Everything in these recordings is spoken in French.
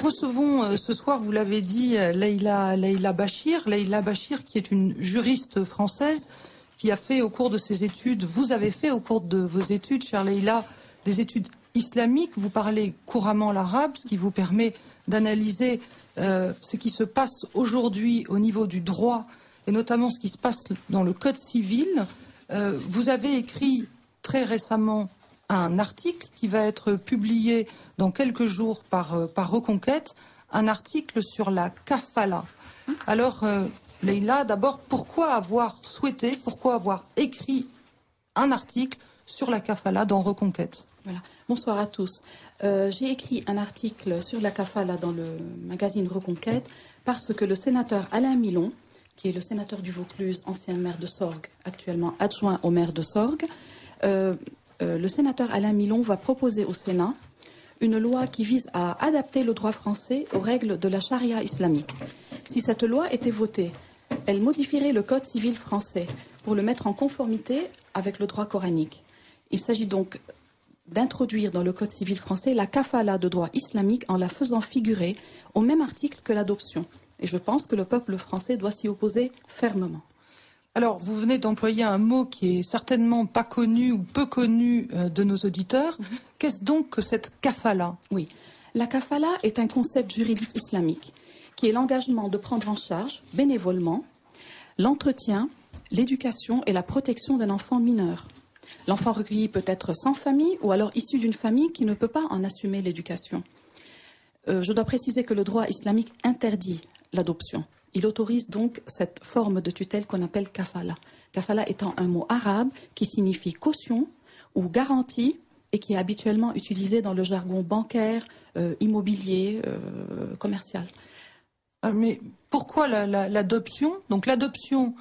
recevons ce soir, vous l'avez dit, Leïla Bachir. Leïla Bachir, qui est une juriste française, qui a fait au cours de ses études, vous avez fait au cours de vos études, chère Leïla, des études islamiques. Vous parlez couramment l'arabe, ce qui vous permet d'analyser ce qui se passe aujourd'hui au niveau du droit, et notamment ce qui se passe dans le Code civil. Vous avez écrit très récemment un article qui va être publié dans quelques jours par Reconquête, un article sur la kafala. Alors, Leïla, d'abord, pourquoi avoir écrit un article sur la kafala dans Reconquête? Voilà. Bonsoir à tous. J'ai écrit un article sur la kafala dans le magazine Reconquête parce que le sénateur Alain Milon, qui est le sénateur du Vaucluse, ancien maire de Sorgues, actuellement adjoint au maire de Sorgues, le sénateur Alain Milon va proposer au Sénat une loi qui vise à adapter le droit français aux règles de la charia islamique. Si cette loi était votée, elle modifierait le code civil français pour le mettre en conformité avec le droit coranique. Il s'agit donc d'introduire dans le code civil français la kafala de droit islamique en la faisant figurer au même article que l'adoption. Et je pense que le peuple français doit s'y opposer fermement. Alors, vous venez d'employer un mot qui est certainement pas connu ou peu connu de nos auditeurs. Qu'est-ce donc que cette kafala? Oui, la kafala est un concept juridique islamique qui est l'engagement de prendre en charge bénévolement l'entretien, l'éducation et la protection d'un enfant mineur. L'enfant recueilli peut être sans famille ou alors issu d'une famille qui ne peut pas en assumer l'éducation. Je dois préciser que le droit islamique interdit l'adoption. Il autorise donc cette forme de tutelle qu'on appelle kafala. Kafala étant un mot arabe qui signifie caution ou garantie et qui est habituellement utilisé dans le jargon bancaire, immobilier, commercial. Mais pourquoi l'adoption? Donc l'adoption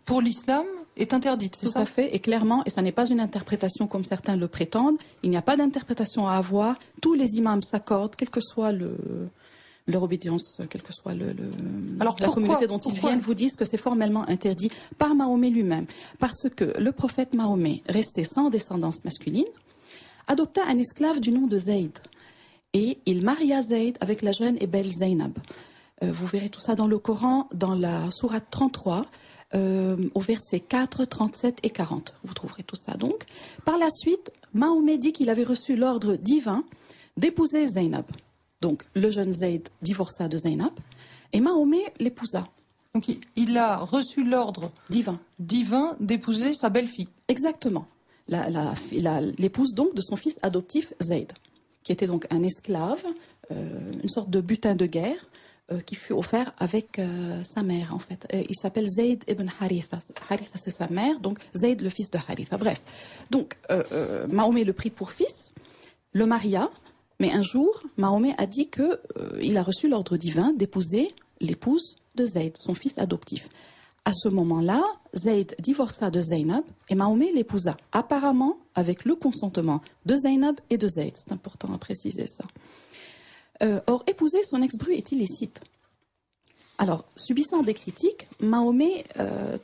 pour l'islam est interdite, c'est ça? Tout à fait, et clairement, et ça n'est pas une interprétation comme certains le prétendent, il n'y a pas d'interprétation à avoir. Tous les imams s'accordent, quelle que soit leur obédience, quelle que soit la communauté dont ils viennent, vous disent que c'est formellement interdit par Mahomet lui-même. Parce que le prophète Mahomet, resté sans descendance masculine, adopta un esclave du nom de Zayd. Et il maria Zayd avec la jeune et belle Zaynab. Vous verrez tout ça dans le Coran, dans la sourate 33, au verset 4, 37 et 40. Vous trouverez tout ça donc. Par la suite, Mahomet dit qu'il avait reçu l'ordre divin d'épouser Zaynab. Donc le jeune Zayd divorça de Zaynab et Mahomet l'épousa. Donc il a reçu l'ordre divin d'épouser sa belle-fille. Exactement. L'épouse donc de son fils adoptif Zayd, qui était donc un esclave, une sorte de butin de guerre, qui fut offert avec sa mère en fait. Il s'appelle Zayd ibn Haritha. Haritha c'est sa mère, donc Zayd le fils de Haritha. Bref, donc Mahomet le prit pour fils, le maria, mais un jour Mahomet a dit qu'il a reçu l'ordre divin d'épouser l'épouse de Zayd, son fils adoptif. À ce moment-là, Zayd divorça de Zaynab et Mahomet l'épousa, apparemment avec le consentement de Zaynab et de Zayd. C'est important à préciser ça. Or, épouser son ex-bru est illicite. Alors, subissant des critiques, Mahomet,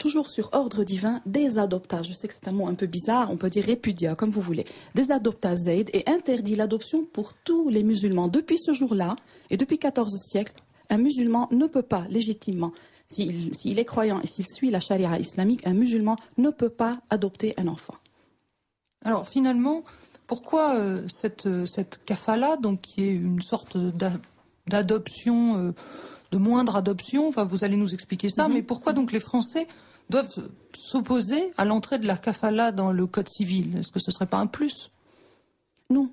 toujours sur ordre divin, désadopta, je sais que c'est un mot un peu bizarre, on peut dire répudia, comme vous voulez, désadopta Zayd et interdit l'adoption pour tous les musulmans. Depuis ce jour-là, et depuis 14 siècles, un musulman ne peut pas légitimement, s'il est croyant et s'il suit la charia islamique, un musulman ne peut pas adopter un enfant. Alors, finalement, pourquoi cette kafala, donc qui est une sorte d'adoption, de moindre adoption, enfin vous allez nous expliquer ça, mais pourquoi donc les Français doivent s'opposer à l'entrée de la kafala dans le Code civil? Est-ce que ce ne serait pas un plus? Non.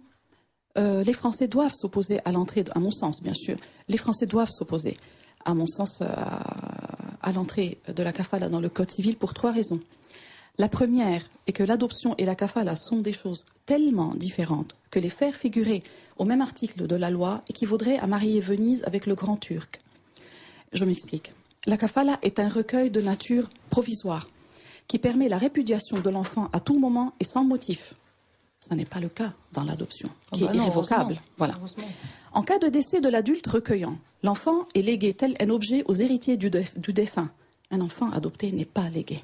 Les Français doivent s'opposer à l'entrée, à mon sens bien sûr, les Français doivent s'opposer, à mon sens, à l'entrée de la kafala dans le Code civil pour 3 raisons. La première est que l'adoption et la kafala sont des choses tellement différentes que les faire figurer au même article de la loi équivaudrait à marier Venise avec le Grand Turc. Je m'explique. La kafala est un recueil de nature provisoire qui permet la répudiation de l'enfant à tout moment et sans motif. Ce n'est pas le cas dans l'adoption, qui est irrévocable. Voilà. En cas de décès de l'adulte recueillant, l'enfant est légué tel un objet aux héritiers du défunt. Un enfant adopté n'est pas légué.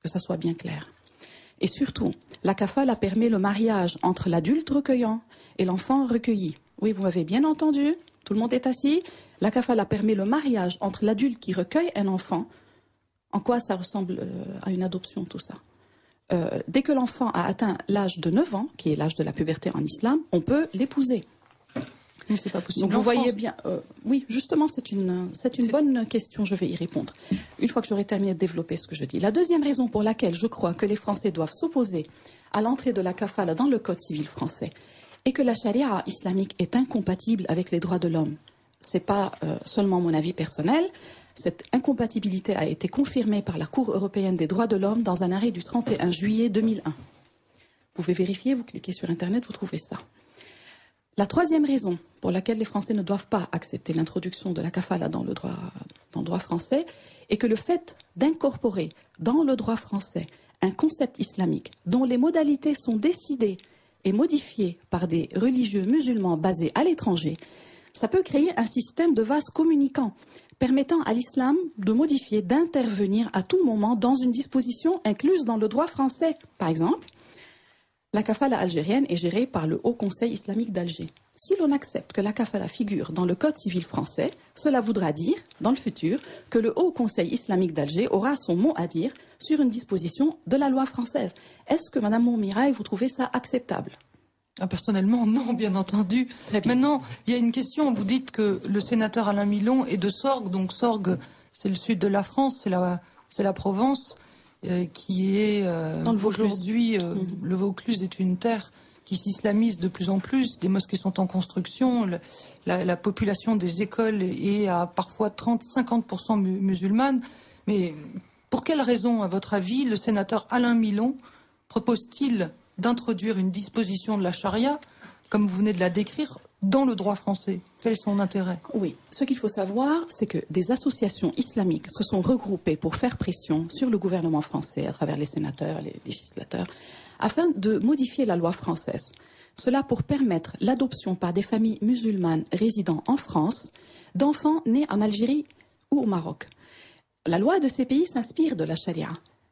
Que ça soit bien clair. Et surtout, la kafala permet le mariage entre l'adulte recueillant et l'enfant recueilli. Oui, vous m'avez bien entendu, Tout le monde est assis. La kafala permet le mariage entre l'adulte qui recueille un enfant. En quoi ça ressemble à une adoption, tout ça? Dès que l'enfant a atteint l'âge de 9 ans, qui est l'âge de la puberté en islam, on peut l'épouser. Mais c'est pas possible. Donc vous voyez bien, oui, justement, c'est une bonne question, je vais y répondre. Une fois que j'aurai terminé de développer ce que je dis. La deuxième raison pour laquelle je crois que les Français doivent s'opposer à l'entrée de la kafala dans le Code civil français est que la charia islamique est incompatible avec les droits de l'homme. Ce n'est pas seulement mon avis personnel. Cette incompatibilité a été confirmée par la Cour européenne des droits de l'homme dans un arrêt du 31 juillet 2001. Vous pouvez vérifier, vous cliquez sur Internet, vous trouvez ça. La troisième raison pour laquelle les Français ne doivent pas accepter l'introduction de la kafala dans le droit français est que le fait d'incorporer dans le droit français un concept islamique dont les modalités sont décidées et modifiées par des religieux musulmans basés à l'étranger, ça peut créer un système de vase communicant permettant à l'islam de modifier, d'intervenir à tout moment dans une disposition incluse dans le droit français. Par exemple, la kafala algérienne est gérée par le Haut Conseil islamique d'Alger. Si l'on accepte que la kafala figure dans le Code civil français, cela voudra dire, dans le futur, que le Haut Conseil islamique d'Alger aura son mot à dire sur une disposition de la loi française. Est-ce que, Madame Montmirail, vous trouvez ça acceptable? Personnellement, non, bien entendu. Maintenant, il y a une question. Vous dites que le sénateur Alain Milon est de Sorgues. Donc Sorgues, c'est le sud de la France, c'est la Provence, qui est aujourd'hui... Le Vaucluse est une terre qui s'islamise de plus en plus. Des mosquées sont en construction. La population des écoles est à parfois 30-50% musulmane. Mais pour quelle raison, à votre avis, le sénateur Alain Milon propose-t-il d'introduire une disposition de la charia, comme vous venez de la décrire, dans le droit français? Quel est son intérêt? Oui, ce qu'il faut savoir, c'est que des associations islamiques se sont regroupées pour faire pression sur le gouvernement français, à travers les sénateurs, les législateurs, afin de modifier la loi française. Cela pour permettre l'adoption par des familles musulmanes résidant en France d'enfants nés en Algérie ou au Maroc. La loi de ces pays s'inspire de la charia.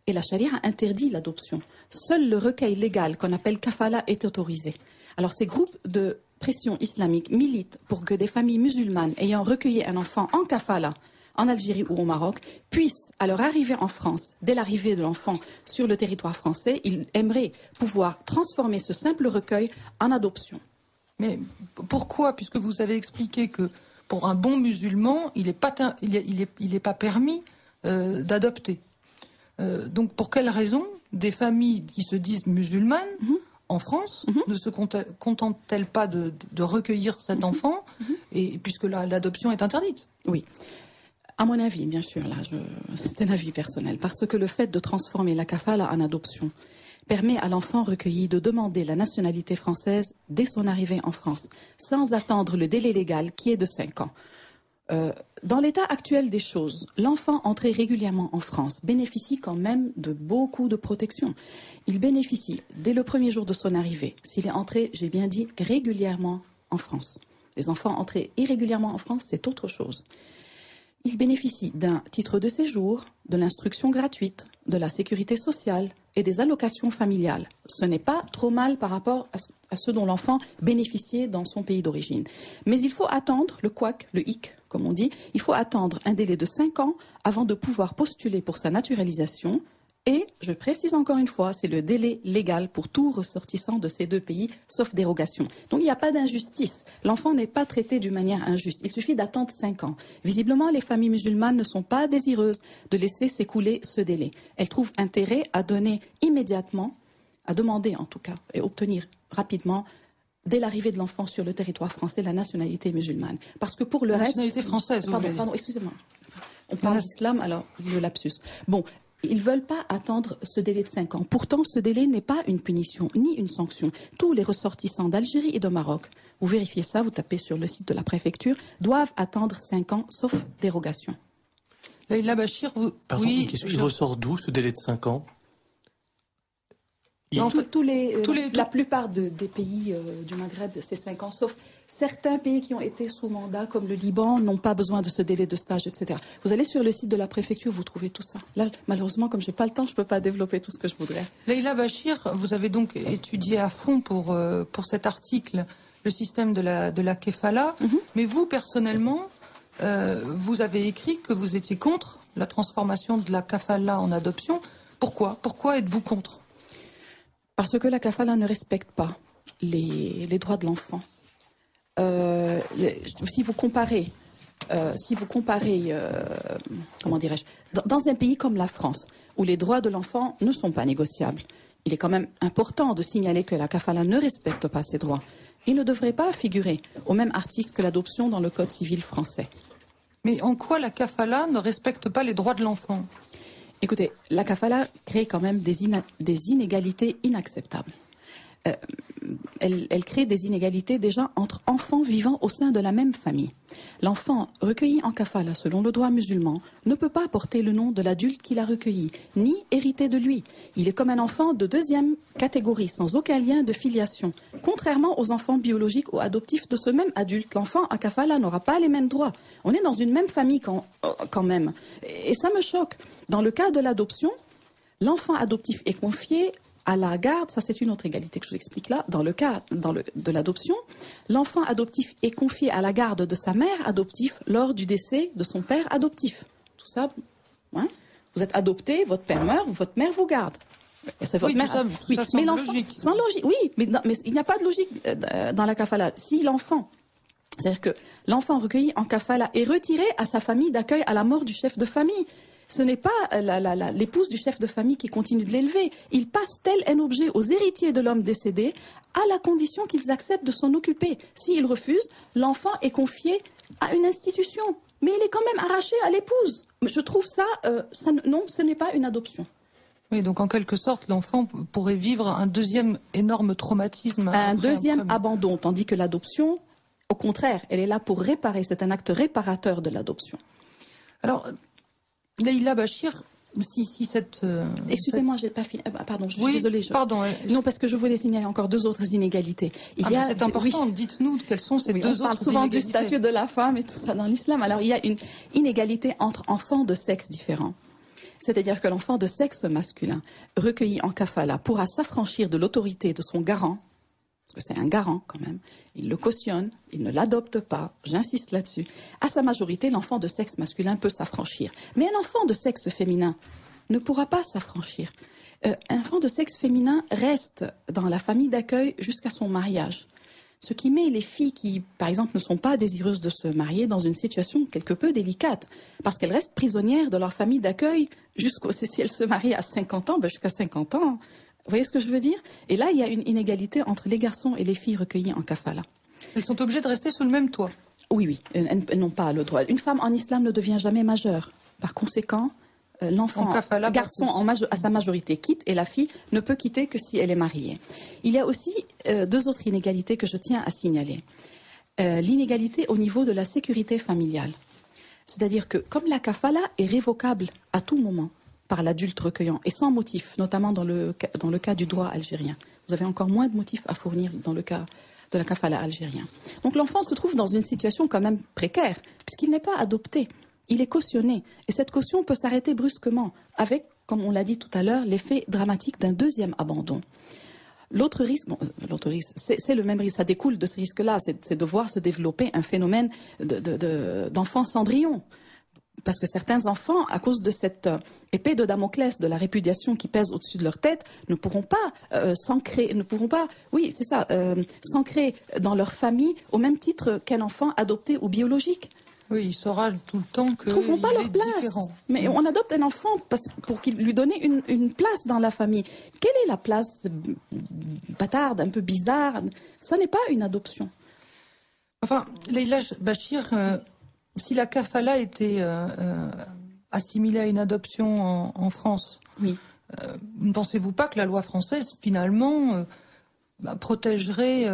Et la charia interdit l'adoption. Seul le recueil légal qu'on appelle kafala est autorisé. Alors ces groupes de pression islamique militent pour que des familles musulmanes ayant recueilli un enfant en kafala, en Algérie ou au Maroc, puissent, à leur arrivée en France, dès l'arrivée de l'enfant sur le territoire français, ils aimeraient pouvoir transformer ce simple recueil en adoption. Mais pourquoi? Puisque vous avez expliqué que pour un bon musulman, il n'est pas permis d'adopter. Donc, pour quelle raison des familles qui se disent musulmanes en France ne se contentent-elles pas de recueillir cet enfant, et puisque l'adoption est interdite? Oui. À mon avis, bien sûr, là, c'est un avis personnel, parce que le fait de transformer la kafala en adoption permet à l'enfant recueilli de demander la nationalité française dès son arrivée en France, sans attendre le délai légal qui est de 5 ans. Dans l'état actuel des choses, l'enfant entré régulièrement en France bénéficie quand même de beaucoup de protection. Il bénéficie dès le premier jour de son arrivée, s'il est entré, j'ai bien dit, régulièrement en France. Les enfants entrés irrégulièrement en France, c'est autre chose. Il bénéficie d'un titre de séjour, de l'instruction gratuite, de la sécurité sociale et des allocations familiales. Ce n'est pas trop mal par rapport à ce dont l'enfant bénéficiait dans son pays d'origine. Mais il faut attendre le couac, le hic, comme on dit, il faut attendre un délai de 5 ans avant de pouvoir postuler pour sa naturalisation. Et, je précise encore une fois, c'est le délai légal pour tout ressortissant de ces deux pays, sauf dérogation. Donc il n'y a pas d'injustice. L'enfant n'est pas traité d'une manière injuste. Il suffit d'attendre 5 ans. Visiblement, les familles musulmanes ne sont pas désireuses de laisser s'écouler ce délai. Elles trouvent intérêt à donner immédiatement, à demander en tout cas, et obtenir rapidement, dès l'arrivée de l'enfant sur le territoire français, la nationalité musulmane. Parce que pour le reste... La nationalité française, Pardon, excusez-moi. On parle d'islam, alors le lapsus. Bon. Ils ne veulent pas attendre ce délai de 5 ans. Pourtant, ce délai n'est pas une punition ni une sanction. Tous les ressortissants d'Algérie et de Maroc, vous vérifiez ça, vous tapez sur le site de la préfecture, doivent attendre 5 ans, sauf dérogation. Leïla Bachir, vous... Pardon, oui, une question. Il ressort d'où ce délai de 5 ans? La plupart des pays du Maghreb, c'est 5 ans, sauf certains pays qui ont été sous mandat, comme le Liban, n'ont pas besoin de ce délai de stage, etc. Vous allez sur le site de la préfecture, vous trouvez tout ça. Là, malheureusement, comme je n'ai pas le temps, je ne peux pas développer tout ce que je voudrais. Leïla Bachir, vous avez donc étudié à fond pour cet article le système de la kefala. Mais vous, personnellement, vous avez écrit que vous étiez contre la transformation de la kafala en adoption. Pourquoi? Pourquoi êtes-vous contre? Parce que la kafala ne respecte pas les droits de l'enfant. Si vous comparez, comment dirais-je, dans un pays comme la France, où les droits de l'enfant ne sont pas négociables, il est quand même important de signaler que la kafala ne respecte pas ces droits. Il ne devrait pas figurer au même article que l'adoption dans le Code civil français. Mais en quoi la kafala ne respecte pas les droits de l'enfant? Écoutez, la kafala crée quand même des inégalités inacceptables. Elle crée des inégalités déjà entre enfants vivant au sein de la même famille. L'enfant recueilli en kafala selon le droit musulman ne peut pas porter le nom de l'adulte qui l'a recueilli, ni hériter de lui. Il est comme un enfant de deuxième catégorie, sans aucun lien de filiation. Contrairement aux enfants biologiques ou adoptifs de ce même adulte, l'enfant en kafala n'aura pas les mêmes droits. On est dans une même famille quand même. Et ça me choque. Dans le cas de l'adoption, l'enfant adoptif est confié à la garde, ça c'est une autre égalité que je vous explique là. Dans le cas de l'adoption, l'enfant adoptif est confié à la garde de sa mère adoptive lors du décès de son père adoptif. Tout ça, hein? Vous êtes adopté, votre père meurt, votre mère vous garde. C'est votre mère. Tout ça semble logique. Sans logique, oui, mais il n'y a pas de logique dans la kafala. Si l'enfant, c'est-à-dire que l'enfant recueilli en kafala est retiré à sa famille d'accueil à la mort du chef de famille. Ce n'est pas l'épouse du chef de famille qui continue de l'élever. Il passe tel un objet aux héritiers de l'homme décédé à la condition qu'ils acceptent de s'en occuper. S'ils refusent, l'enfant est confié à une institution. Mais il est quand même arraché à l'épouse. Je trouve ça, non, ce n'est pas une adoption. Oui, donc en quelque sorte, l'enfant pourrait vivre un deuxième énorme traumatisme. Un deuxième abandon, tandis que l'adoption, au contraire, elle est là pour réparer. C'est un acte réparateur de l'adoption. Alors, Leïla Bachir, si cette... Excusez-moi, j'ai pas fini. Pardon, je suis désolée. Pardon. Non, parce que je voulais signaler encore deux autres inégalités. C'est important, dites-nous quelles sont ces deux autres inégalités. On parle souvent du statut de la femme et tout ça dans l'islam. Alors, il y a une inégalité entre enfants de sexe différents. C'est-à-dire que l'enfant de sexe masculin, recueilli en kafala, pourra s'affranchir de l'autorité de son garant, parce que c'est un garant quand même, il le cautionne, il ne l'adopte pas, j'insiste là-dessus. À sa majorité, l'enfant de sexe masculin peut s'affranchir. Mais un enfant de sexe féminin ne pourra pas s'affranchir. Un enfant de sexe féminin reste dans la famille d'accueil jusqu'à son mariage. Ce qui met les filles qui, par exemple, ne sont pas désireuses de se marier dans une situation quelque peu délicate, parce qu'elles restent prisonnières de leur famille d'accueil si elles se marient à 50 ans, jusqu'à 50 ans. Vous voyez ce que je veux dire? Et là, il y a une inégalité entre les garçons et les filles recueillies en kafala. Elles sont obligées de rester sous le même toit? Oui, elles n'ont pas le droit. Une femme en islam ne devient jamais majeure. Par conséquent, l'enfant, garçon à sa majorité quitte et la fille ne peut quitter que si elle est mariée. Il y a aussi deux autres inégalités que je tiens à signaler. L'inégalité au niveau de la sécurité familiale. C'est-à-dire que comme la kafala est révocable à tout moment par l'adulte recueillant et sans motif, notamment dans le cas du droit algérien, vous avez encore moins de motifs à fournir dans le cas de la kafala algérien. Donc l'enfant se trouve dans une situation quand même précaire, puisqu'il n'est pas adopté. Il est cautionné. Et cette caution peut s'arrêter brusquement, avec, comme on l'a dit tout à l'heure, l'effet dramatique d'un deuxième abandon. L'autre risque, c'est le même risque, ça découle de ce risque-là, c'est de voir se développer un phénomène d'enfants cendrillons. Parce que certains enfants, à cause de cette épée de Damoclès, de la répudiation qui pèse au-dessus de leur tête, ne pourront pas s'ancrer dans leur famille au même titre qu'un enfant adopté ou biologique. Oui, il saura tout le temps qu'ils ne trouveront pas leur place. Différent. Mais on adopte un enfant pour lui donner une place dans la famille. Quelle est la place bâtarde, un peu bizarre? Ça n'est pas une adoption. Enfin, Leïla Bachir, si la kafala était assimilée à une adoption en France, oui. Ne pensez-vous pas que la loi française, finalement, protégerait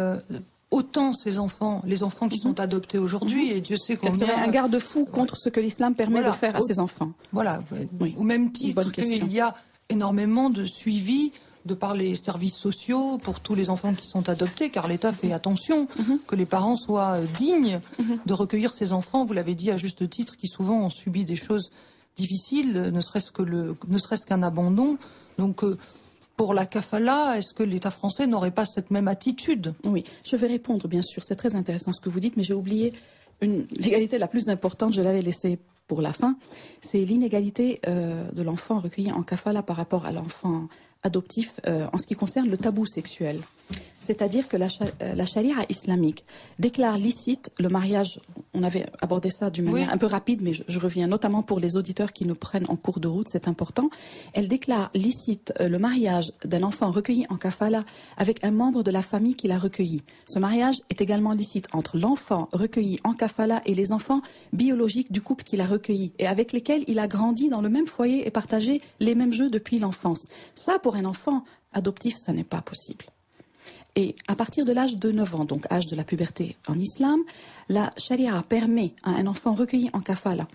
autant ces enfants, les enfants qui sont adoptés aujourd'hui, et Dieu sait combien... Elle serait un garde-fou contre ce que l'islam permet de faire à ses enfants. Voilà, au même titre qu'il y a énormément de suivi de par les services sociaux pour tous les enfants qui sont adoptés, car l'État fait attention que les parents soient dignes de recueillir ces enfants, vous l'avez dit à juste titre, qui souvent ont subi des choses difficiles, ne serait-ce qu'un abandon. Donc pour la kafala, est-ce que l'État français n'aurait pas cette même attitude? Oui, je vais répondre, bien sûr. C'est très intéressant ce que vous dites, mais j'ai oublié l'égalité la plus importante, je l'avais laissée pour la fin. C'est l'inégalité de l'enfant recueilli en kafala par rapport à l'enfant adoptif en ce qui concerne le tabou sexuel. C'est-à-dire que la charia islamique déclare licite le mariage. On avait abordé ça d'une manière un peu rapide, mais je reviens notamment pour les auditeurs qui nous prennent en cours de route, c'est important. Elle déclare licite le mariage d'un enfant recueilli en kafala avec un membre de la famille qui l'a recueilli. Ce mariage est également licite entre l'enfant recueilli en kafala et les enfants biologiques du couple qui l'a recueilli et avec lesquels il a grandi dans le même foyer et partagé les mêmes jeux depuis l'enfance. Ça, pour un enfant adoptif, ça n'est pas possible. Et à partir de l'âge de 9 ans, donc âge de la puberté en islam, la charia permet à un enfant recueilli en kafala,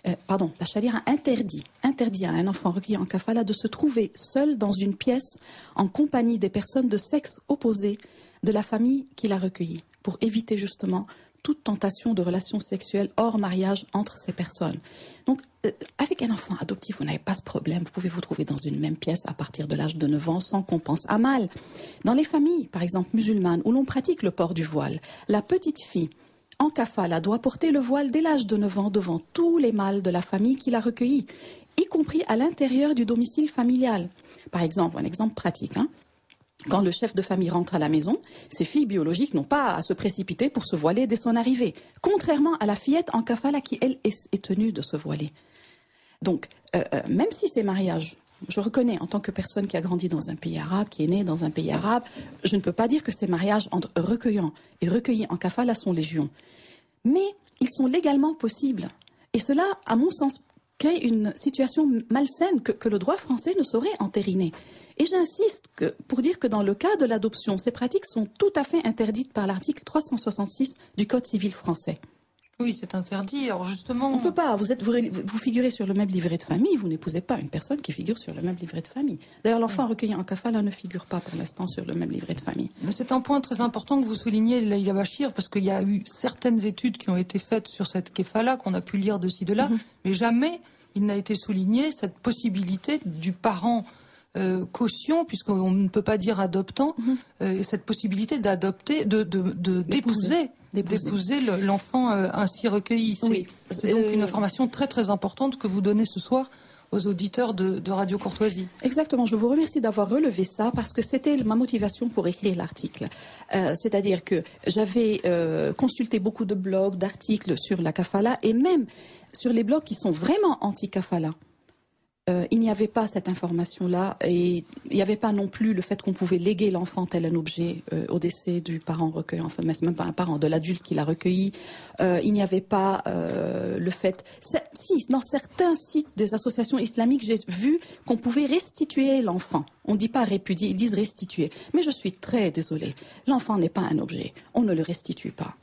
la charia interdit à un enfant recueilli en kafala de se trouver seul dans une pièce en compagnie des personnes de sexe opposé de la famille qui l'a recueilli, pour éviter justement toute tentation de relations sexuelles hors mariage entre ces personnes. Donc, avec un enfant adoptif, vous n'avez pas ce problème. Vous pouvez vous trouver dans une même pièce à partir de l'âge de 9 ans sans qu'on pense à mal. Dans les familles, par exemple musulmanes, où l'on pratique le port du voile, la petite fille en kafala doit porter le voile dès l'âge de 9 ans devant tous les mâles de la famille qui l'a recueilli, y compris à l'intérieur du domicile familial. Par exemple, un exemple pratique, quand le chef de famille rentre à la maison, ses filles biologiques n'ont pas à se précipiter pour se voiler dès son arrivée, contrairement à la fillette en kafala qui, elle, est tenue de se voiler. Donc, même si ces mariages, je reconnais en tant que personne qui a grandi dans un pays arabe, qui est née dans un pays arabe, je ne peux pas dire que ces mariages entre recueillants et recueillis en kafala sont légion. Mais ils sont légalement possibles. Et cela, à mon sens, crée une situation malsaine que le droit français ne saurait entériner. Et j'insiste pour dire que dans le cas de l'adoption, ces pratiques sont tout à fait interdites par l'article 366 du Code civil français. Oui, c'est interdit. Alors justement, on ne peut pas. Vous figurez sur le même livret de famille, vous n'épousez pas une personne qui figure sur le même livret de famille. D'ailleurs, l'enfant recueilli en kafala ne figure pas pour l'instant sur le même livret de famille. C'est un point très important que vous soulignez, Leïla Bachir, parce qu'il y a eu certaines études qui ont été faites sur cette kefala, qu'on a pu lire de ci, de là, mais jamais il n'a été souligné cette possibilité du parent caution, puisqu'on ne peut pas dire adoptant, cette possibilité d'adopter, d'épouser l'enfant ainsi recueilli. C'est donc une information très très importante que vous donnez ce soir aux auditeurs de Radio Courtoisie. Exactement, je vous remercie d'avoir relevé ça parce que c'était ma motivation pour écrire l'article. C'est-à-dire que j'avais consulté beaucoup de blogs, d'articles sur la kafala et même sur les blogs qui sont vraiment anti-kafala. Il n'y avait pas cette information-là et il n'y avait pas non plus le fait qu'on pouvait léguer l'enfant tel un objet au décès du parent recueilli, enfin mais c'est même pas un parent, de l'adulte qui l'a recueilli. Il n'y avait pas le fait... Si, dans certains sites des associations islamiques, j'ai vu qu'on pouvait restituer l'enfant. On ne dit pas répudier, ils disent restituer. Mais je suis très désolée. L'enfant n'est pas un objet. On ne le restitue pas.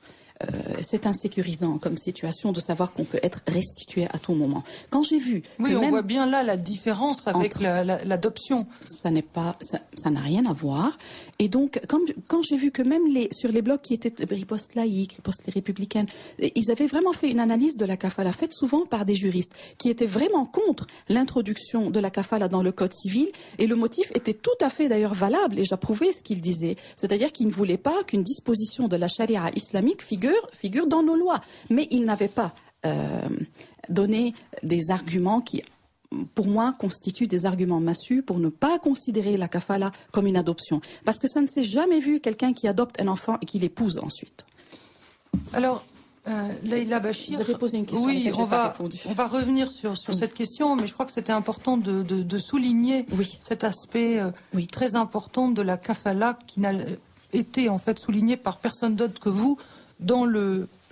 C'est insécurisant comme situation de savoir qu'on peut être restitué à tout moment. Quand j'ai vu... Oui, on voit bien là la différence avec l'adoption. Ça n'a rien à voir. Et donc, quand j'ai vu que même sur les blogs qui étaient riposte laïque, riposte républicaine, ils avaient vraiment fait une analyse de la kafala, faite souvent par des juristes, qui étaient vraiment contre l'introduction de la kafala dans le code civil. Et le motif était tout à fait d'ailleurs valable, et j'approuvais ce qu'ils disaient. C'est-à-dire qu'ils ne voulaient pas qu'une disposition de la charia islamique figure dans nos lois. Mais ils n'avaient pas donné des arguments qui, pour moi, constituent des arguments massus pour ne pas considérer la kafala comme une adoption. Parce que ça ne s'est jamais vu quelqu'un qui adopte un enfant et qui l'épouse ensuite. Alors, Leïla Bachir, vous avez posé une question. Oui, on va revenir sur cette question, mais je crois que c'était important de souligner cet aspect très important de la kafala qui n'a été en fait souligné par personne d'autre que vous dans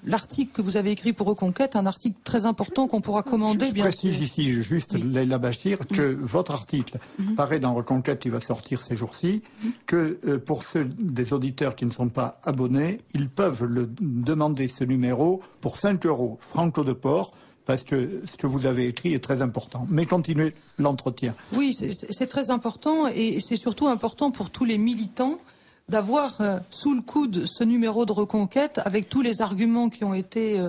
l'article que vous avez écrit pour Reconquête, un article très important qu'on pourra commander. Je précise ici, juste, Leïla Bachir, que votre article paraît dans Reconquête, il va sortir ces jours-ci, que pour ceux des auditeurs qui ne sont pas abonnés, ils peuvent demander ce numéro pour 5 €, franco de port, parce que ce que vous avez écrit est très important. Mais continuez l'entretien. Oui, c'est très important et c'est surtout important pour tous les militants d'avoir sous le coude ce numéro de Reconquête avec tous les arguments qui ont été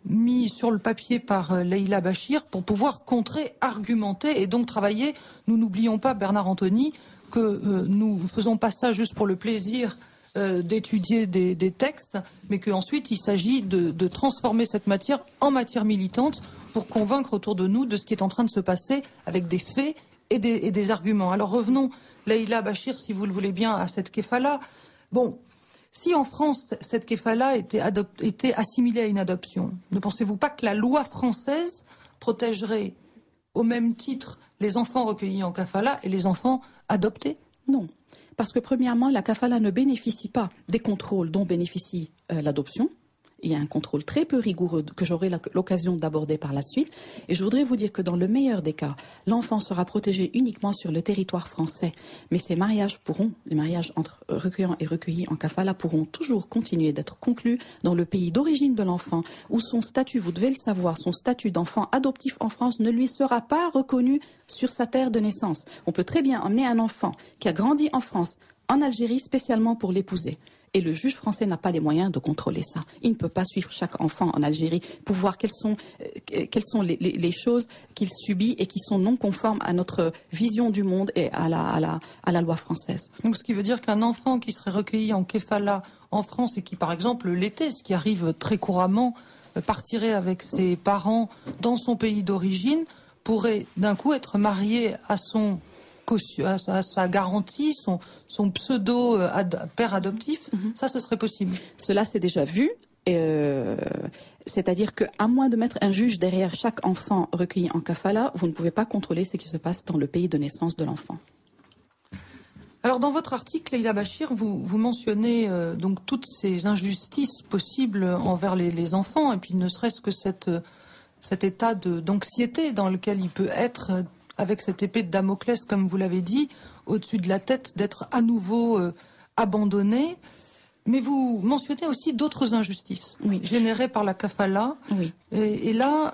mis sur le papier par Leïla Bachir pour pouvoir contrer, argumenter et donc travailler. Nous n'oublions pas, Bernard Anthony, que nous ne faisons pas ça juste pour le plaisir d'étudier des textes, mais qu'ensuite il s'agit de transformer cette matière en matière militante pour convaincre autour de nous de ce qui est en train de se passer avec des faits et des arguments. Alors revenons, Leïla Bachir, si vous le voulez bien, à cette kéfala. Bon, si en France cette kéfala était assimilée à une adoption, ne pensez-vous pas que la loi française protégerait au même titre les enfants recueillis en kafala et les enfants adoptés? Non. Parce que premièrement, la kafala ne bénéficie pas des contrôles dont bénéficie l'adoption. Il y a un contrôle très peu rigoureux que j'aurai l'occasion d'aborder par la suite. Et je voudrais vous dire que dans le meilleur des cas, l'enfant sera protégé uniquement sur le territoire français. Mais ces mariages les mariages entre recueillants et recueillis en kafala pourront toujours continuer d'être conclus dans le pays d'origine de l'enfant, où son statut, vous devez le savoir, son statut d'enfant adoptif en France ne lui sera pas reconnu sur sa terre de naissance. On peut très bien emmener un enfant qui a grandi en France, en Algérie, spécialement pour l'épouser. Et le juge français n'a pas les moyens de contrôler ça. Il ne peut pas suivre chaque enfant en Algérie pour voir quelles sont les choses qu'il subit et qui sont non conformes à notre vision du monde et à la loi française. Donc, ce qui veut dire qu'un enfant qui serait recueilli en kéfala en France et qui, par exemple, l'été, ce qui arrive très couramment, partirait avec ses parents dans son pays d'origine, pourrait d'un coup être marié à sa garantie, son pseudo père adoptif, ça, ce serait possible. Cela s'est déjà vu. C'est-à-dire qu'à moins de mettre un juge derrière chaque enfant recueilli en kafala, vous ne pouvez pas contrôler ce qui se passe dans le pays de naissance de l'enfant. Alors, dans votre article, Leïla Bachir, vous mentionnez donc toutes ces injustices possibles envers les enfants, et puis ne serait-ce que cet état d'anxiété dans lequel il peut être avec cette épée de Damoclès, comme vous l'avez dit, au-dessus de la tête, d'être à nouveau abandonné. Mais vous mentionnez aussi d'autres injustices générées par la kafala. Oui. Et là,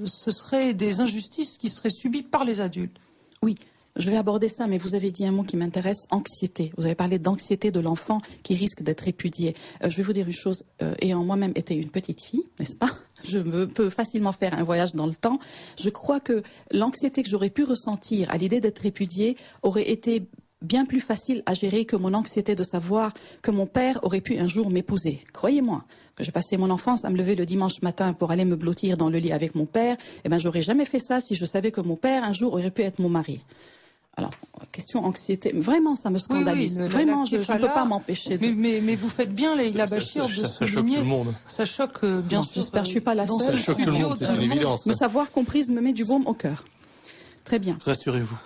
ce seraient des injustices qui seraient subies par les adultes. Oui. Je vais aborder ça, mais vous avez dit un mot qui m'intéresse, anxiété. Vous avez parlé d'anxiété de l'enfant qui risque d'être répudié. Je vais vous dire une chose, ayant moi-même été une petite fille, n'est-ce pas? Je peux facilement faire un voyage dans le temps. Je crois que l'anxiété que j'aurais pu ressentir à l'idée d'être répudiée aurait été bien plus facile à gérer que mon anxiété de savoir que mon père aurait pu un jour m'épouser. Croyez-moi, que j'ai passé mon enfance à me lever le dimanche matin pour aller me blottir dans le lit avec mon père, eh ben, j'aurais jamais fait ça si je savais que mon père un jour aurait pu être mon mari. Alors, question anxiété, vraiment ça me scandalise. Oui, vraiment, je ne peux pas m'empêcher de... Mais vous faites bien, Leïla Bachir, de souligner... Ça choque tout le monde. Ça choque, bien sûr. J'espère que je ne suis pas la seule. Ça choque tout le monde, c'est une évidence. Me savoir comprise me met du baume au cœur. Très bien. Rassurez-vous.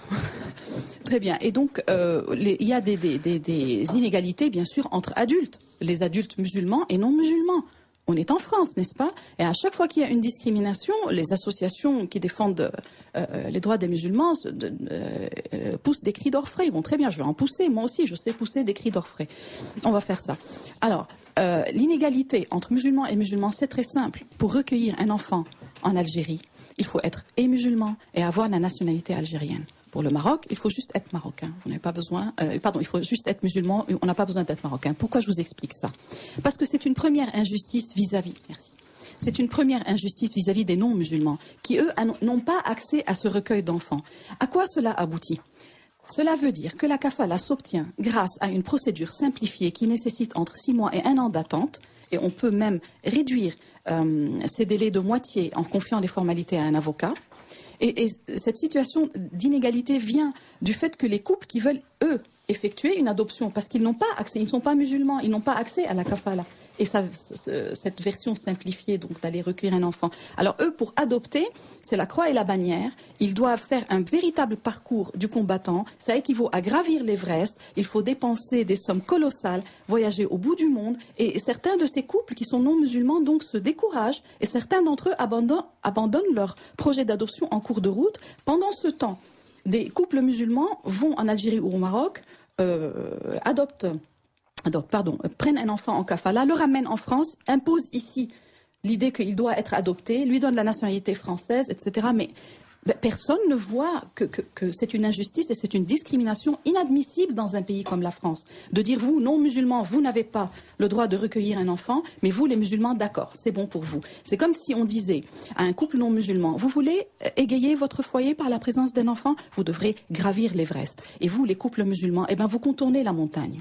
Très bien. Et donc, il y a des inégalités, bien sûr, entre adultes. Les adultes musulmans et non musulmans. On est en France, n'est-ce pas? Et à chaque fois qu'il y a une discrimination, les associations qui défendent les droits des musulmans poussent des cris d'orfraie. Bon, très bien, je vais en pousser. Moi aussi, je sais pousser des cris d'orfraie. On va faire ça. Alors, l'inégalité entre musulmans et musulmans, c'est très simple. Pour recueillir un enfant en Algérie, il faut être et musulman et avoir la nationalité algérienne. Pour le Maroc, il faut juste être marocain. Vous n'avez pas besoin. Il faut juste être musulman. On n'a pas besoin d'être marocain. Pourquoi je vous explique ça? Parce que c'est une première injustice vis-à-vis. Merci. C'est une première injustice vis-à-vis des non-musulmans qui, eux, n'ont pas accès à ce recueil d'enfants. À quoi cela aboutit? Cela veut dire que la kafala s'obtient grâce à une procédure simplifiée qui nécessite entre 6 mois et 1 an d'attente. Et on peut même réduire ces délais de moitié en confiant les formalités à un avocat. Et cette situation d'inégalité vient du fait que les couples qui veulent, eux, effectuer une adoption, parce qu'ils n'ont pas accès, ils ne sont pas musulmans, ils n'ont pas accès à la kafala. Et cette version simplifiée, donc d'aller recueillir un enfant. Alors eux, pour adopter, c'est la croix et la bannière. Ils doivent faire un véritable parcours du combattant. Ça équivaut à gravir l'Everest. Il faut dépenser des sommes colossales, voyager au bout du monde. Et certains de ces couples qui sont non musulmans donc se découragent. Et certains d'entre eux abandonnent leur projet d'adoption en cours de route. Pendant ce temps, des couples musulmans vont en Algérie ou au Maroc, prennent un enfant en kafala, le ramènent en France, imposent ici l'idée qu'il doit être adopté, lui donnent la nationalité française, etc. Mais Personne ne voit que c'est une injustice et c'est une discrimination inadmissible dans un pays comme la France. De dire, vous, non-musulmans, vous n'avez pas le droit de recueillir un enfant, mais vous, les musulmans, d'accord, c'est bon pour vous. C'est comme si on disait à un couple non-musulman, vous voulez égayer votre foyer par la présence d'un enfant, vous devrez gravir l'Everest. Et vous, les couples musulmans, eh ben, vous contournez la montagne.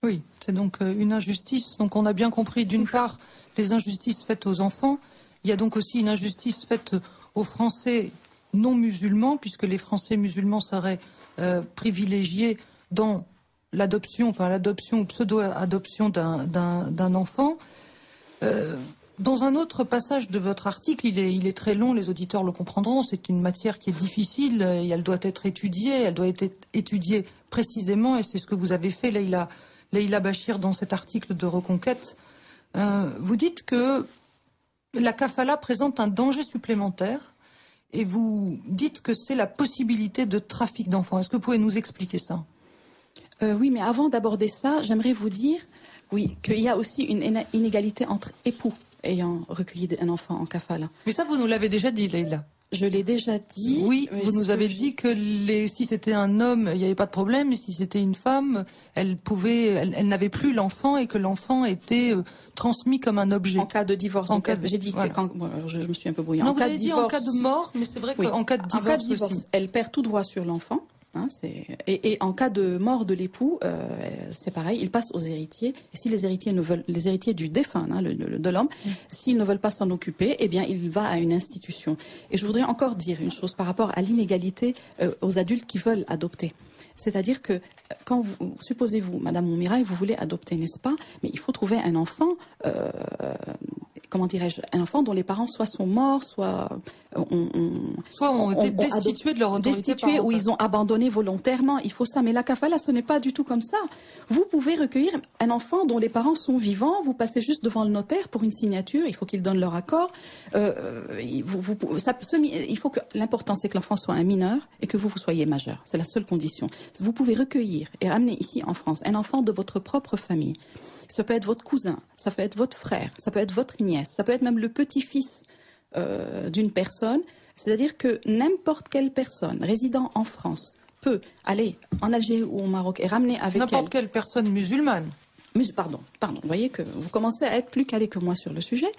Oui, c'est donc une injustice. Donc on a bien compris, d'une part, les injustices faites aux enfants. Il y a donc aussi une injustice faite aux Français non musulmans, puisque les Français musulmans seraient privilégiés dans l'adoption, enfin l'adoption ou pseudo-adoption d'un enfant. Dans un autre passage de votre article, il est très long, les auditeurs le comprendront, c'est une matière qui est difficile, et elle doit être étudiée précisément, et c'est ce que vous avez fait, Leïla Bachir, dans cet article de Reconquête. Vous dites que la kafala présente un danger supplémentaire et vous dites que c'est la possibilité de trafic d'enfants. Est-ce que vous pouvez nous expliquer ça ? Oui, mais avant d'aborder ça, j'aimerais vous dire qu'il y a aussi une inégalité entre époux ayant recueilli un enfant en kafala. Mais ça, vous nous l'avez déjà dit, Leïla. Je l'ai déjà dit. Oui, vous nous avez dit que si c'était un homme, il n'y avait pas de problème, mais si c'était une femme, elle n'avait plus l'enfant et que l'enfant était transmis comme un objet. En cas de divorce. J'ai dit voilà. Je me suis un peu brouillée. Non, vous avez dit en cas de mort, mais c'est vrai qu'en cas de divorce aussi. Elle perd tout droit sur l'enfant. Et en cas de mort de l'époux, c'est pareil, il passe aux héritiers. Et si les héritiers du défunt, de l'homme, s'ils ne veulent pas s'en occuper, eh bien, il va à une institution. Et je voudrais encore dire une chose par rapport à l'inégalité aux adultes qui veulent adopter. C'est-à-dire que quand supposez-vous, Madame Moumirail, vous voulez adopter, n'est-ce pas? Mais il faut trouver un enfant. Comment dirais-je, un enfant dont les parents soit sont morts, soit ont été destitués de leur autorité parentale. Ou ils ont abandonné volontairement. Il faut ça. Mais la kafala, ce n'est pas du tout comme ça. Vous pouvez recueillir un enfant dont les parents sont vivants. Vous passez juste devant le notaire pour une signature. Il faut qu'ils donnent leur accord. L'important, c'est que l'enfant soit un mineur et que vous soyez majeur. C'est la seule condition. Vous pouvez recueillir et ramener ici en France un enfant de votre propre famille. Ça peut être votre cousin, ça peut être votre frère, ça peut être votre nièce, ça peut être même le petit-fils d'une personne. C'est-à-dire que n'importe quelle personne résidant en France peut aller en Algérie ou au Maroc et ramener avec elle... N'importe quelle personne musulmane. Pardon. Vous voyez que vous commencez à être plus calé que moi sur le sujet.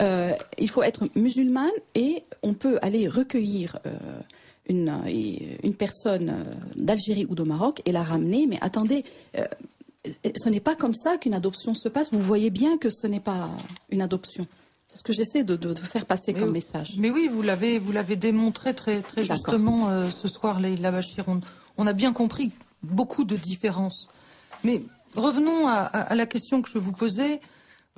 Il faut être musulmane et on peut aller recueillir... une personne d'Algérie ou de Maroc et la ramener, mais attendez, ce n'est pas comme ça qu'une adoption se passe. Vous voyez bien que ce n'est pas une adoption. C'est ce que j'essaie de faire passer comme message. Mais oui, vous l'avez démontré très justement ce soir, Leïla Bachir. On a bien compris beaucoup de différences. Mais revenons à la question que je vous posais.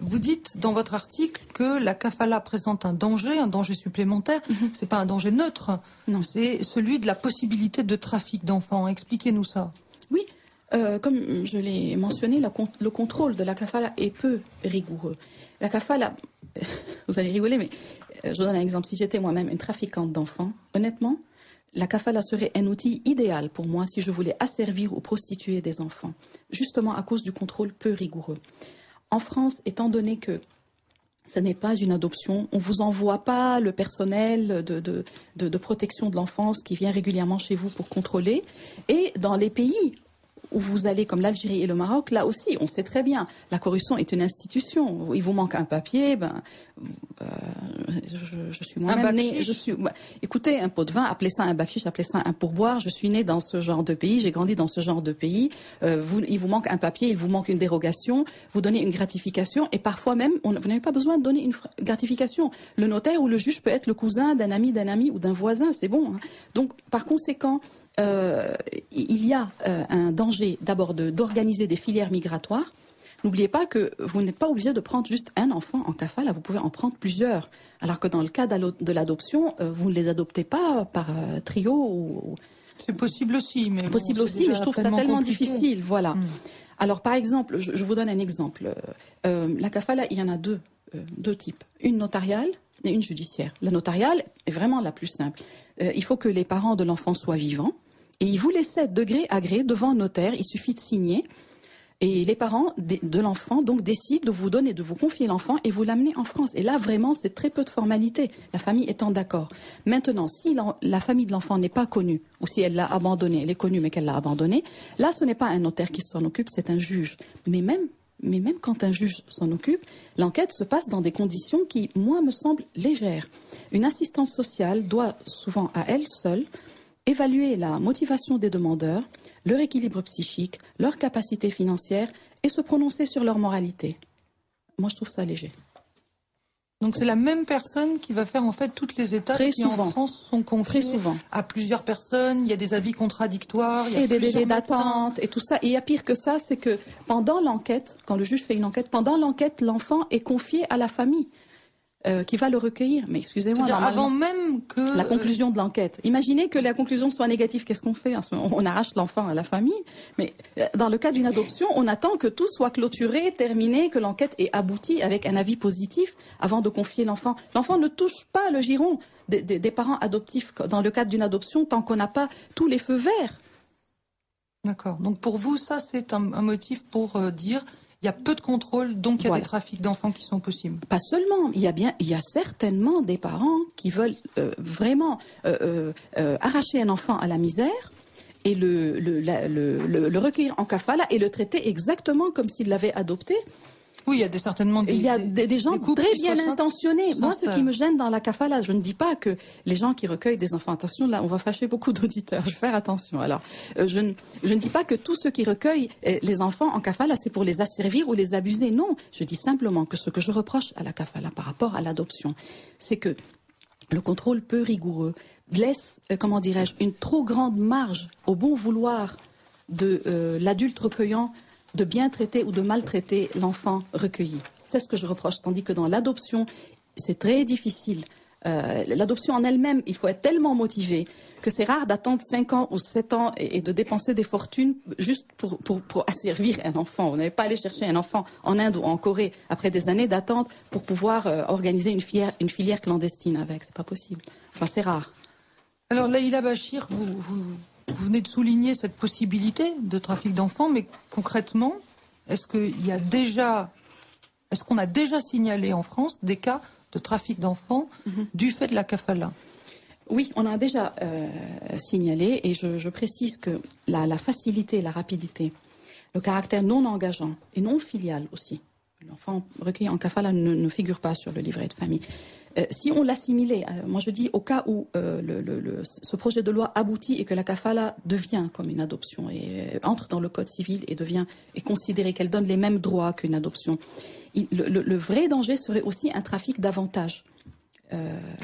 Vous dites dans votre article que la kafala présente un danger supplémentaire. C'est pas un danger neutre. Non. C'est celui de la possibilité de trafic d'enfants. Expliquez-nous ça. Oui. Comme je l'ai mentionné, le contrôle de la kafala est peu rigoureux. La kafala, vous allez rigoler, mais je vous donne un exemple. Si j'étais moi-même une trafiquante d'enfants, honnêtement, la kafala serait un outil idéal pour moi si je voulais asservir ou prostituer des enfants, justement à cause du contrôle peu rigoureux. En France, étant donné que ce n'est pas une adoption, on ne vous envoie pas le personnel de protection de l'enfance qui vient régulièrement chez vous pour contrôler. Et dans les pays où vous allez, comme l'Algérie et le Maroc, là aussi, on sait très bien, la corruption est une institution. Il vous manque un papier, je suis moi-même née. Écoutez, un pot de vin, appelez ça un bakchiche, appelez ça un pourboire. Je suis née dans ce genre de pays, j'ai grandi dans ce genre de pays. Il vous manque un papier, il vous manque une dérogation, vous donnez une gratification, et parfois même, vous n'avez pas besoin de donner une gratification. Le notaire ou le juge peut être le cousin d'un ami ou d'un voisin, c'est bon. Donc, par conséquent, il y a un danger d'abord d'organiser des filières migratoires. N'oubliez pas que vous n'êtes pas obligé de prendre juste un enfant en kafala, vous pouvez en prendre plusieurs. Alors que dans le cas de l'adoption, vous ne les adoptez pas par trio ou... C'est possible aussi, mais je trouve ça tellement difficile. Voilà. Alors par exemple, je vous donne un exemple. La kafala, il y en a deux types. Une notariale et une judiciaire. La notariale est vraiment la plus simple. Il faut que les parents de l'enfant soient vivants et ils vous les cèdent de gré à gré devant un notaire. Il suffit de signer. Et les parents de l'enfant donc décident de vous donner, de vous confier l'enfant et vous l'amener en France. Et là, vraiment, c'est très peu de formalités, la famille étant d'accord. Maintenant, si la famille de l'enfant n'est pas connue, ou si elle l'a abandonné, elle est connue mais qu'elle l'a abandonné, là, ce n'est pas un notaire qui s'en occupe, c'est un juge. Mais même quand un juge s'en occupe, l'enquête se passe dans des conditions qui, moi, me semblent légères. Une assistante sociale doit souvent à elle seule évaluer la motivation des demandeurs, leur équilibre psychique, leur capacité financière et se prononcer sur leur moralité. Moi, je trouve ça léger. Donc c'est la même personne qui va faire en fait toutes les étapes Très qui souvent. en France sont confiées à plusieurs personnes. Il y a des avis contradictoires, il y a et des délais médecins. d'attente et tout ça. Et il y a pire que ça, c'est que pendant l'enquête, quand le juge fait une enquête, pendant l'enquête, l'enfant est confié à la famille qui va le recueillir. Mais excusez-moi, avant même que la conclusion de l'enquête. Imaginez que la conclusion soit négative. Qu'est-ce qu'on fait? On arrache l'enfant à la famille. Mais dans le cas d'une adoption, on attend que tout soit clôturé, terminé, que l'enquête ait abouti avec un avis positif avant de confier l'enfant. L'enfant ne touche pas le giron des parents adoptifs dans le cadre d'une adoption tant qu'on n'a pas tous les feux verts. D'accord. Donc pour vous, ça c'est un motif pour dire il y a peu de contrôle, donc il y a des trafics d'enfants qui sont possibles. Pas seulement, il y a certainement des parents qui veulent vraiment arracher un enfant à la misère et le recueillir en kafala et le traiter exactement comme s'il l'avait adopté. Oui, il y a certainement des gens très bien intentionnés. Moi, ce qui me gêne dans la kafala, je ne dis pas que les gens qui recueillent des enfants, attention, là, on va fâcher beaucoup d'auditeurs, je vais faire attention. Alors, je ne dis pas que tous ceux qui recueillent les enfants en kafala, c'est pour les asservir ou les abuser. Non, je dis simplement que ce que je reproche à la kafala par rapport à l'adoption, c'est que le contrôle peu rigoureux laisse, comment dirais-je, une trop grande marge au bon vouloir de l'adulte recueillant de bien traiter ou de maltraiter l'enfant recueilli. C'est ce que je reproche, tandis que dans l'adoption, c'est très difficile. L'adoption en elle-même, il faut être tellement motivé que c'est rare d'attendre 5 ans ou 7 ans et de dépenser des fortunes juste pour asservir un enfant. Vous n'allez pas aller chercher un enfant en Inde ou en Corée après des années d'attente pour pouvoir organiser une filière clandestine avec. C'est pas possible. Enfin, c'est rare. Alors, Leïla Bachir, vous venez de souligner cette possibilité de trafic d'enfants, mais concrètement, est-ce qu'on a déjà signalé en France des cas de trafic d'enfants du fait de la kafala? Oui, on a déjà signalé, et je précise que la facilité, la rapidité, le caractère non engageant et non filial aussi. L'enfant recueilli en kafala ne figure pas sur le livret de famille. Si on l'assimilait, moi je dis au cas où ce projet de loi aboutit et que la kafala devient comme une adoption et entre dans le code civil et est considérée qu'elle donne les mêmes droits qu'une adoption, le vrai danger serait aussi un trafic d'avantages.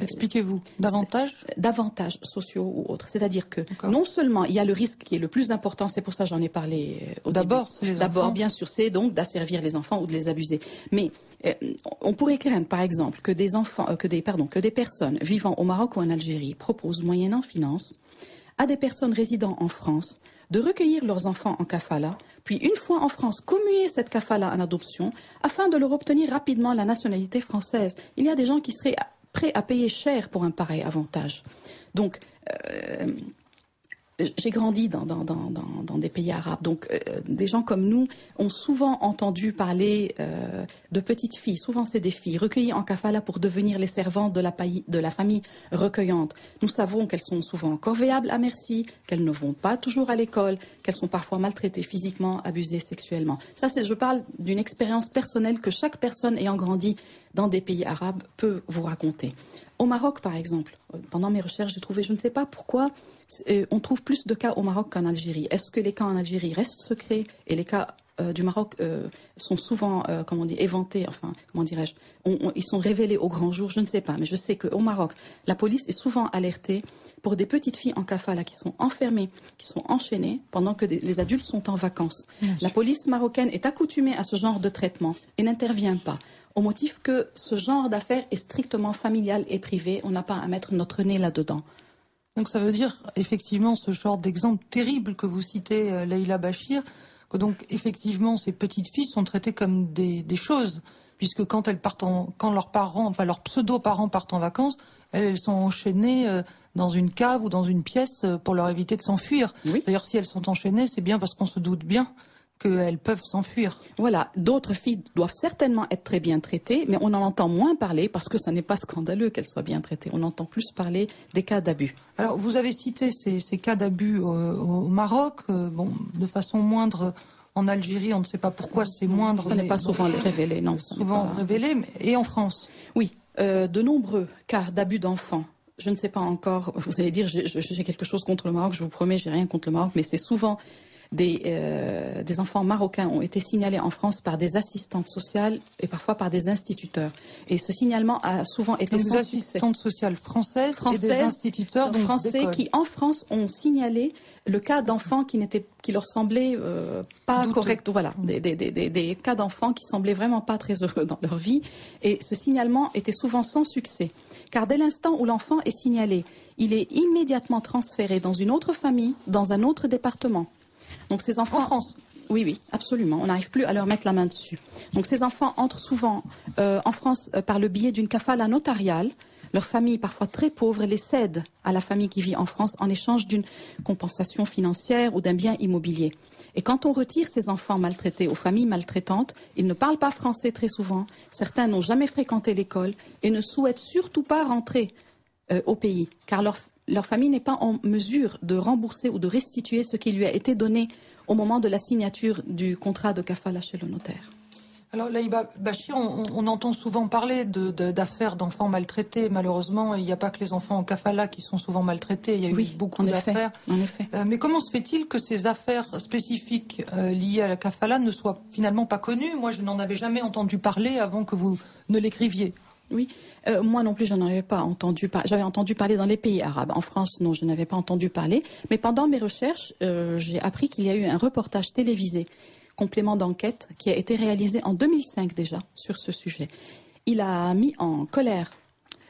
Expliquez-vous. Davantage sociaux ou autres. C'est-à-dire que non seulement il y a le risque qui est le plus important, c'est pour ça que j'en ai parlé au début. D'abord, bien sûr, c'est donc d'asservir les enfants ou de les abuser. Mais on pourrait craindre, par exemple, que des personnes vivant au Maroc ou en Algérie proposent, moyennant finance, à des personnes résidant en France de recueillir leurs enfants en kafala, puis une fois en France, commuer cette kafala en adoption afin de leur obtenir rapidement la nationalité française. Il y a des gens qui seraient prêts à payer cher pour un pareil avantage. Donc, j'ai grandi dans des pays arabes. Donc, des gens comme nous ont souvent entendu parler de petites filles. Souvent, c'est des filles recueillies en kafala pour devenir les servantes de la famille recueillante. Nous savons qu'elles sont souvent corvéables à merci, qu'elles ne vont pas toujours à l'école, qu'elles sont parfois maltraitées physiquement, abusées sexuellement. Ça, je parle d'une expérience personnelle que chaque personne ayant grandi dans des pays arabes peut vous raconter. Au Maroc, par exemple, pendant mes recherches, j'ai trouvé, je ne sais pas pourquoi, on trouve plus de cas au Maroc qu'en Algérie. Est-ce que les cas en Algérie restent secrets et les cas du Maroc sont souvent, éventés, enfin, comment dirais-je, ils sont révélés au grand jour? Je ne sais pas, mais je sais qu'au Maroc, la police est souvent alertée pour des petites filles en kafala qui sont enfermées, qui sont enchaînées pendant que les adultes sont en vacances. La police marocaine est accoutumée à ce genre de traitement et n'intervient pas, au motif que ce genre d'affaires est strictement familial et privé. On n'a pas à mettre notre nez là-dedans. Donc ça veut dire, effectivement, ce genre d'exemple terrible que vous citez, Leïla Bachir, que donc, effectivement, ces petites filles sont traitées comme des choses, puisque quand elles partent quand leurs parents, enfin leurs pseudo-parents partent en vacances, elles sont enchaînées dans une cave ou dans une pièce pour leur éviter de s'enfuir. Oui. D'ailleurs, si elles sont enchaînées, c'est bien parce qu'on se doute bien qu'elles peuvent s'enfuir. Voilà, d'autres filles doivent certainement être très bien traitées, mais on en entend moins parler parce que ça n'est pas scandaleux qu'elles soient bien traitées. On entend plus parler des cas d'abus. Alors, vous avez cité ces cas d'abus au Maroc, de façon moindre en Algérie, on ne sait pas pourquoi c'est moindre. Ça n'est pas souvent révélé, non. Souvent révélé, et en France? Oui, de nombreux cas d'abus d'enfants. Je ne sais pas encore, vous allez dire, j'ai quelque chose contre le Maroc, je vous promets, j'ai rien contre le Maroc, mais c'est souvent des enfants marocains ont été signalés en France par des assistantes sociales et parfois par des instituteurs. Et ce signalement a souvent été sans succès. Des assistantes sociales françaises et des instituteurs français qui, en France, ont signalé le cas d'enfants qui leur semblaient pas corrects. Voilà, des cas d'enfants qui semblaient vraiment pas très heureux dans leur vie. Et ce signalement était souvent sans succès. Car dès l'instant où l'enfant est signalé, il est immédiatement transféré dans une autre famille, dans un autre département. Donc ces enfants, en France? Oui, absolument. On n'arrive plus à leur mettre la main dessus. Donc ces enfants entrent souvent en France par le biais d'une kafala notariale. Leur famille, parfois très pauvre, les cède à la famille qui vit en France en échange d'une compensation financière ou d'un bien immobilier. Et quand on retire ces enfants maltraités aux familles maltraitantes, ils ne parlent pas français très souvent. Certains n'ont jamais fréquenté l'école et ne souhaitent surtout pas rentrer au pays, car leur famille n'est pas en mesure de rembourser ou de restituer ce qui lui a été donné au moment de la signature du contrat de kafala chez le notaire. Alors Laïla Bachir, on entend souvent parler d'affaires d'enfants maltraités. Malheureusement, il n'y a pas que les enfants en kafala qui sont souvent maltraités. Il y a eu beaucoup d'affaires. En effet. Mais comment se fait-il que ces affaires spécifiques liées à la kafala ne soient finalement pas connues? Moi, je n'en avais jamais entendu parler avant que vous ne l'écriviez. Oui, moi non plus, je n'en avais pas entendu parler. J'avais entendu parler dans les pays arabes. En France, non, je n'avais pas entendu parler. Mais pendant mes recherches, j'ai appris qu'il y a eu un reportage télévisé, complément d'enquête, qui a été réalisé en 2005 déjà sur ce sujet. Il a mis en colère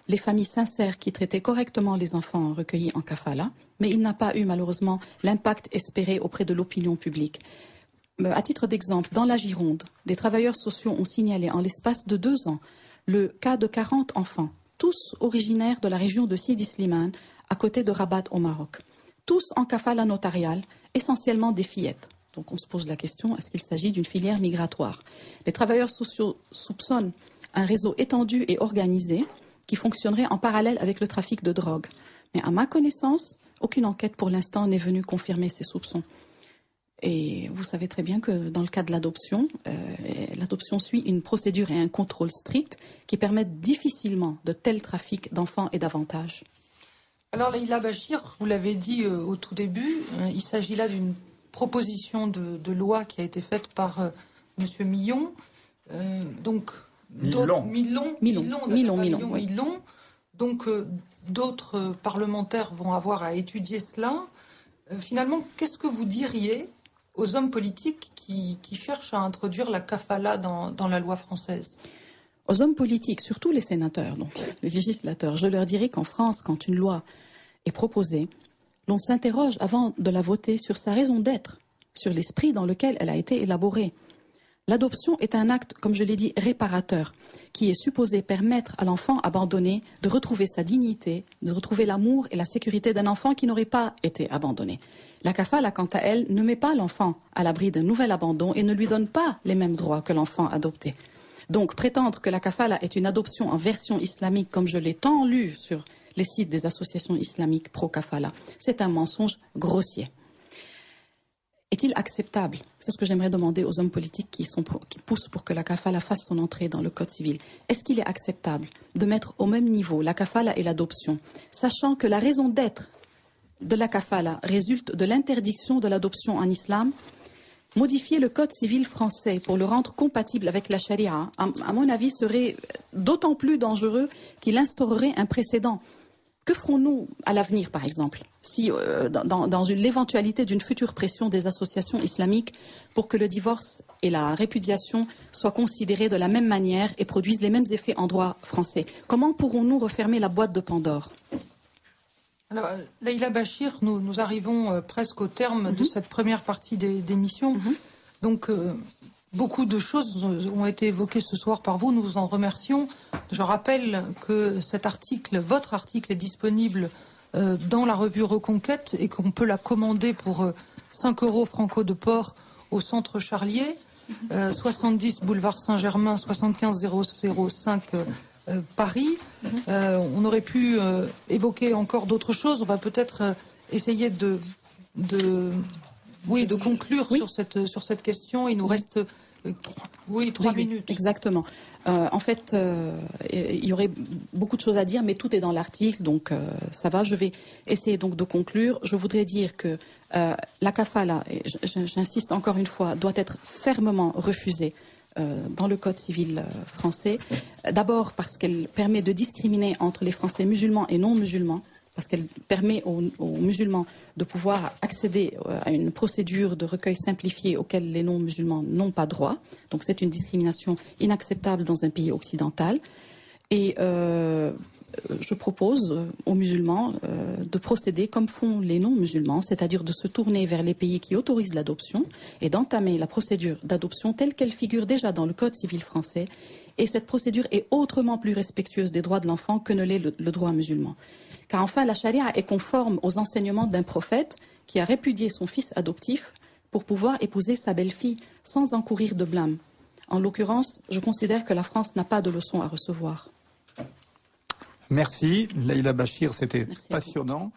les familles sincères qui traitaient correctement les enfants recueillis en kafala, mais il n'a pas eu malheureusement l'impact espéré auprès de l'opinion publique. À titre d'exemple, dans la Gironde, des travailleurs sociaux ont signalé en l'espace de 2 ans le cas de 40 enfants, tous originaires de la région de Sidi Slimane, à côté de Rabat au Maroc. Tous en kafala notariale, essentiellement des fillettes. Donc on se pose la question, est-ce qu'il s'agit d'une filière migratoire? Les travailleurs sociaux soupçonnent un réseau étendu et organisé qui fonctionnerait en parallèle avec le trafic de drogue. Mais à ma connaissance, aucune enquête pour l'instant n'est venue confirmer ces soupçons. Et vous savez très bien que dans le cas de l'adoption, l'adoption suit une procédure et un contrôle strict qui permettent difficilement de tels trafics d'enfants et d'avantages. Alors Laïla Bachir, vous l'avez dit au tout début, il s'agit là d'une proposition de loi qui a été faite par M. Millon. Millon. Donc d'autres parlementaires vont avoir à étudier cela. Finalement, qu'est-ce que vous diriez aux hommes politiques qui cherchent à introduire la kafala dans la loi française? Aux hommes politiques, surtout les sénateurs, donc les législateurs, je leur dirais qu'en France, quand une loi est proposée, l'on s'interroge avant de la voter sur sa raison d'être, sur l'esprit dans lequel elle a été élaborée. L'adoption est un acte, comme je l'ai dit, réparateur, qui est supposé permettre à l'enfant abandonné de retrouver sa dignité, de retrouver l'amour et la sécurité d'un enfant qui n'aurait pas été abandonné. La kafala, quant à elle, ne met pas l'enfant à l'abri d'un nouvel abandon et ne lui donne pas les mêmes droits que l'enfant adopté. Donc, prétendre que la kafala est une adoption en version islamique, comme je l'ai tant lu sur les sites des associations islamiques pro-kafala, c'est un mensonge grossier. Est-il acceptable? C'est ce que j'aimerais demander aux hommes politiques qui poussent pour que la kafala fasse son entrée dans le code civil. Est-ce qu'il est acceptable de mettre au même niveau la kafala et l'adoption, sachant que la raison d'être de la kafala résulte de l'interdiction de l'adoption en islam? Modifier le code civil français pour le rendre compatible avec la charia, à mon avis, serait d'autant plus dangereux qu'il instaurerait un précédent. Que ferons-nous à l'avenir, par exemple, si dans l'éventualité d'une future pression des associations islamiques pour que le divorce et la répudiation soient considérés de la même manière et produisent les mêmes effets en droit français? Comment pourrons-nous refermer la boîte de Pandore? Alors, Laïla Bachir, nous arrivons presque au terme de cette première partie d'émission. Donc, beaucoup de choses ont été évoquées ce soir par vous. Nous vous en remercions. Je rappelle que cet article, votre article, est disponible dans la revue Reconquête et qu'on peut la commander pour 5 € franco de port au centre Charlier, 70 boulevard Saint-Germain, 75 005 Paris. On aurait pu évoquer encore d'autres choses. On va peut-être essayer de conclure sur cette question. Il nous reste 3 minutes. Exactement. En fait, il y aurait beaucoup de choses à dire, mais tout est dans l'article, donc ça va. Je vais essayer donc de conclure. Je voudrais dire que la kafala, j'insiste encore une fois, doit être fermement refusée dans le Code civil français. D'abord parce qu'elle permet de discriminer entre les Français musulmans et non musulmans, parce qu'elle permet aux musulmans de pouvoir accéder à une procédure de recueil simplifié auquel les non-musulmans n'ont pas droit. Donc c'est une discrimination inacceptable dans un pays occidental. Et je propose aux musulmans de procéder comme font les non-musulmans, c'est-à-dire de se tourner vers les pays qui autorisent l'adoption et d'entamer la procédure d'adoption telle qu'elle figure déjà dans le Code civil français. Et cette procédure est autrement plus respectueuse des droits de l'enfant que ne l'est le droit musulman. Car enfin, la charia est conforme aux enseignements d'un prophète qui a répudié son fils adoptif pour pouvoir épouser sa belle-fille sans encourir de blâme. En l'occurrence, je considère que la France n'a pas de leçon à recevoir. Merci. Leïla Bachir, c'était passionnant.